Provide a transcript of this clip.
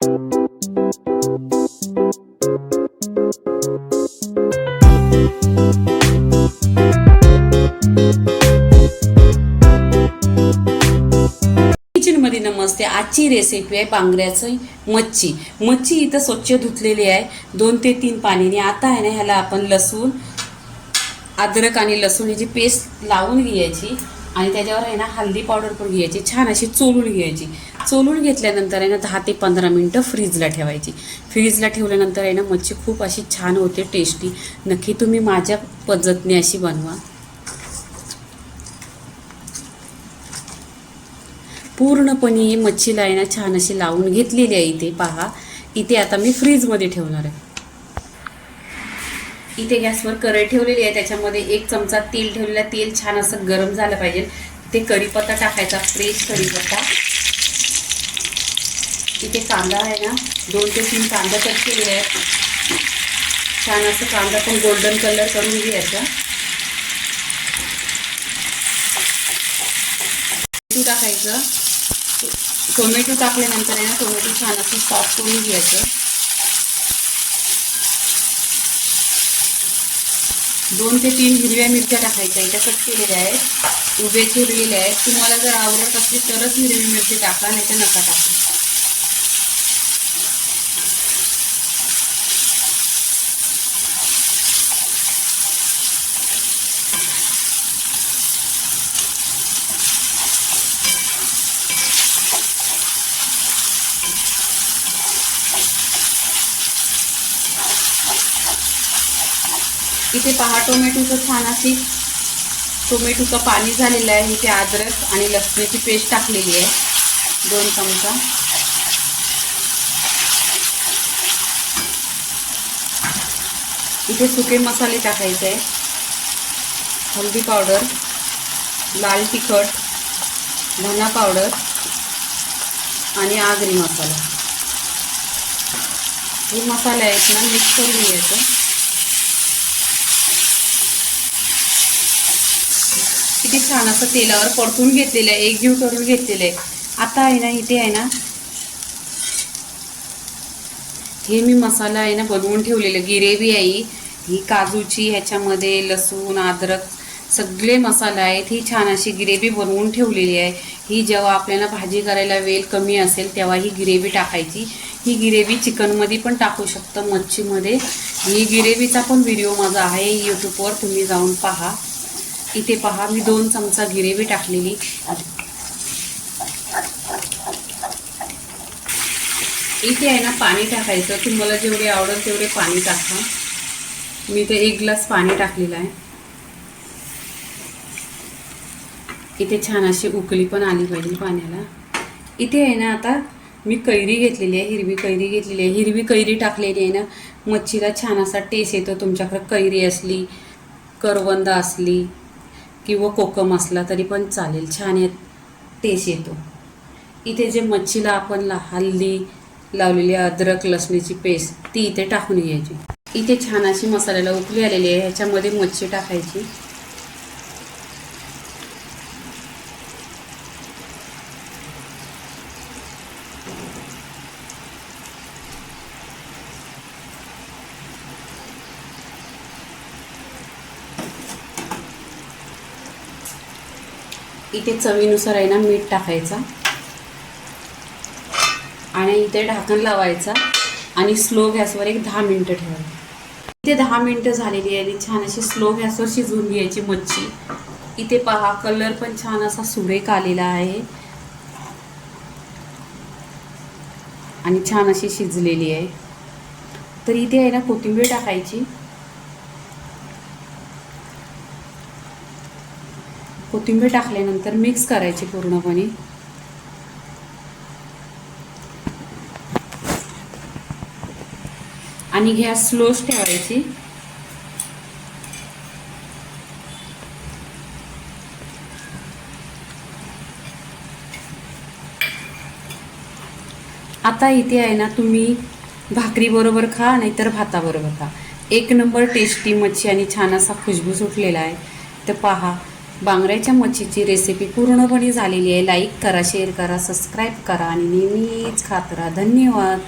मध्ये नमस्ते. आजची रेसिपी आहे बांगड्याची मच्छी. मच्छी इथं स्वच्छ धुतलेली आहे 2 ते 3 पाण्याने. आता आहे ना ह्याला आपण लसूण, अद्रक आणि लसूण याची पेस्ट लावून घ्यायची आणि त्याच्यावर आहे ना हळदी पावडर पण घ्यायची, छान अशी चोळून घ्यायची. चोळून घेतल्यानंतर आहे ना 10 ते 15 मिनटं फ्रीजला ठेवायची. फ्रीजला ठेवल्यानंतर आहे ना मच्छी खूप अशी छान होते, टेस्टी. नक्की तुम्ही माझ्या पद्धतीने अशी बनवा. पूर्णपणे मच्छीला आहे ना छान अशी लावून घेतलेली आहे. इथे पहा, इथे आता मी फ्रीजमध्ये ठेवणार आहे. इथे गॅसवर कढई ठेवलेली आहे, त्याच्यामध्ये 1 चमचा तेल ठेवलेलं आहे. तेल छान असं गरम झालं पाहिजे. ते कढीपत्ता टाकायचा, फ्रेश कढीपत्ता. इथे कांदा आहे ना 2 ते 3 कांदा कट केलेले आहेत. छान असं कांदा पण गोल्डन कलर करून घ्यायचा. टाकायचं. टोमॅटो टाकल्यानंतर आहे ना टोमॅटो छान असं सॉफ्ट करून घ्यायचं. 2 ते 3 हिरव्या मिरच्या टाकायच्या, इथे कट केलेल्या आहेत, उभे चिरलेले आहेत. तुम्हाला जर आवडत असली तरच हिरवी मिरची टाका, नाही तर नका टाका. इथे पहा टोमॅटोचं छान अशी टोमॅटोचं पाणी झालेलं आहे. इथे अद्रक आणि लसणाची पेस्ट टाकलेली आहे 2 चमचा. इथे सुके मसाले टाकायचे आहे, हळदी पावडर, लाल तिखट, धना पावडर आणि आगरी मसाला. हे मसाले आहेत ना मिक्स करून घ्यायचं. किती छान असं तेलावर परतून घेतलेलं आहे, एकजीव करून घेतलेलं आहे. आता आहे ना इथे आहे ना हे मी मसाला आहे ना बनवून ठेवलेलं, ग्रेव्ही आहे ही काजूची, ह्याच्यामध्ये लसूण, अद्रक सगळे मसाले आहेत. ही छान अशी ग्रेव्ही बनवून ठेवलेली आहे. ही जेव्हा आपल्याला भाजी करायला वेळ कमी असेल तेव्हा ही ग्रेव्ही टाकायची. ही ग्रेव्ही चिकनमध्ये पण टाकू शकतं, मच्छीमध्ये. ही ग्रेव्हीचा पण व्हिडिओ माझा आहे यूट्यूबवर, तुम्ही जाऊन पहा. इथे पहा मी 2 चमचा ग्रेव्ही टाकलेली. इथे आहे ना पाणी टाकायचं, तुम्हाला जेवढे आवडेल तेवढे पाणी टाका. मी इथे 1 ग्लास पाणी टाकलेलं आहे. इथे छान अशी उकळी पण आली पाहिजे पाण्याला. इथे आहे ना आता मी कैरी घेतलेली आहे, हिरवी कैरी घेतलेली आहे. हिरवी कैरी टाकलेली आहे ना मच्छीला छान असा टेस्ट येतो. तुमच्याकडे कैरी असली, करवंद असली किंवा कोकम असला तरी पण चालेल, छान टेस्ट येतो. इथे जे मच्छीला आपण हळदी लावलेली अद्रक लसणाची पेस्ट ती इथे टाकून घ्यायची. इथे छान अशी मसाल्याला उकळी आलेली आहे, ह्याच्यामध्ये मच्छी टाकायची. इथे चवीनुसार आहे ना मीठ टाकायचा आणि इथे ढाकण लावायचा आणि स्लो गॅसवर 10 मिनिटं ठेवायची. इथे 10 मिनिटं झालेली आहे आणि छान अशी स्लो गॅसवर शिजवून घ्यायची मच्छी. इथे पहा कलर पण छान असा सुरेख आलेला आहे आणि छान अशी शिजलेली आहे. तर इथे आहे ना कोथिंबीर टाकायची. कोथिंबीर टाकल्यानंतर मिक्स करायची पूर्णपणे. आणि गॅस स्लोच ठेवायची. आता इथे आहे ना तुम्ही भाकरी बरोबर खा नाहीतर भाताबरोबर खा, 1 नंबर टेस्टी मच्छी आणि छान असा खुशबू सुटलेला आहे. तर पहा बांगड्याच्या मच्छीची रेसिपी पूर्णपणे झालेली आहे. लाईक करा, शेअर करा, सबस्क्राईब करा आणि नेहमीच खात राहा. धन्यवाद.